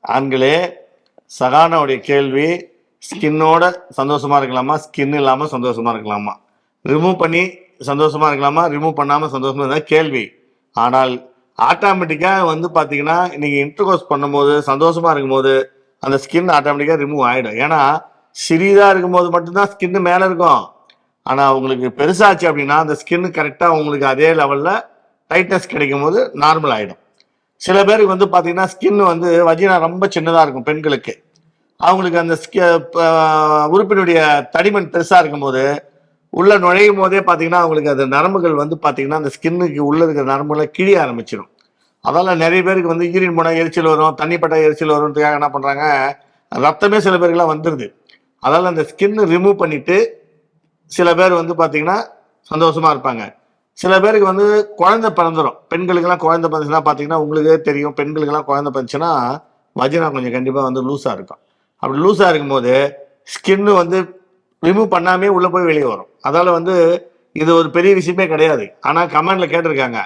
ஆண்களே, சகானாவுடைய கேள்வி, ஸ்கின்னோட சந்தோஷமா இருக்கலாமா, ஸ்கின் இல்லாம சந்தோஷமா இருக்கலாமா, ரிமூவ் பண்ணி சந்தோஷமா இருக்கலாமா, ரிமூவ் பண்ணாம சந்தோஷமா இருந்தா கேள்வி. ஆனால் ஆட்டோமேட்டிக்கா வந்து பாத்தீங்கன்னா நீங்க இன்டர்கோர்ஸ் பண்ணும்போது சந்தோஷமா இருக்கும்போது அந்த ஸ்கின் ஆட்டோமேட்டிக்கா ரிமூவ் ஆயிடும். ஏன்னா சிறிதா இருக்கும்போது மட்டும்தான் ஸ்கின் மேல இருக்கும். ஆனா உங்களுக்கு பெருசாச்சு அப்படின்னா அந்த ஸ்கின் கரெக்டா உங்களுக்கு அதே லெவல்ல டைட்னஸ் கிடைக்கும் போது நார்மல் ஆயிடும். சில பேருக்கு வந்து பாத்தீங்கன்னா ஸ்கின் வந்து வஜினா ரொம்ப சின்னதா இருக்கும் பெண்களுக்கு. அவங்களுக்கு அந்த உறுப்பினுடைய தடிமன் பெருசா இருக்கும்போது உள்ள நுழையும் போதே பாத்தீங்கன்னா அவங்களுக்கு அந்த நரம்புகள் வந்து பாத்தீங்கன்னா அந்த ஸ்கின்னுக்கு உள்ள இருக்கிற நரம்புகளை கிழிய ஆரம்பிச்சிடும். அதனால நிறைய பேருக்கு வந்து யூரின் போனா எரிச்சல் வரும், தண்ணி பட்டா எரிச்சல் வரும்ன்றதுக்காக என்ன பண்றாங்க, ரத்தமே சில பேருக்குலாம் வந்துருது. அதனால அந்த ஸ்கின் ரிமூவ் பண்ணிட்டு சில பேர் வந்து பாத்தீங்கன்னா சந்தோஷமா இருப்பாங்க. சில பேருக்கு வந்து குழந்தை பிறந்துடும். பெண்களுக்கெல்லாம் குழந்தை பிறந்துச்சுன்னா பாத்தீங்கன்னா உங்களுக்கே தெரியும், பெண்களுக்கெல்லாம் குழந்தை பிறந்துச்சுன்னா வஜினா கொஞ்சம் கண்டிப்பா வந்து லூஸா இருக்கும். அப்படி லூஸா இருக்கும்போது ஸ்கின் வந்து ரிமூவ் பண்ணாமே உள்ள போய் வெளியே வரும். அதால வந்து இது ஒரு பெரிய விஷயமே கிடையாது. ஆனா கமெண்ட்ல கேட்டிருக்காங்க,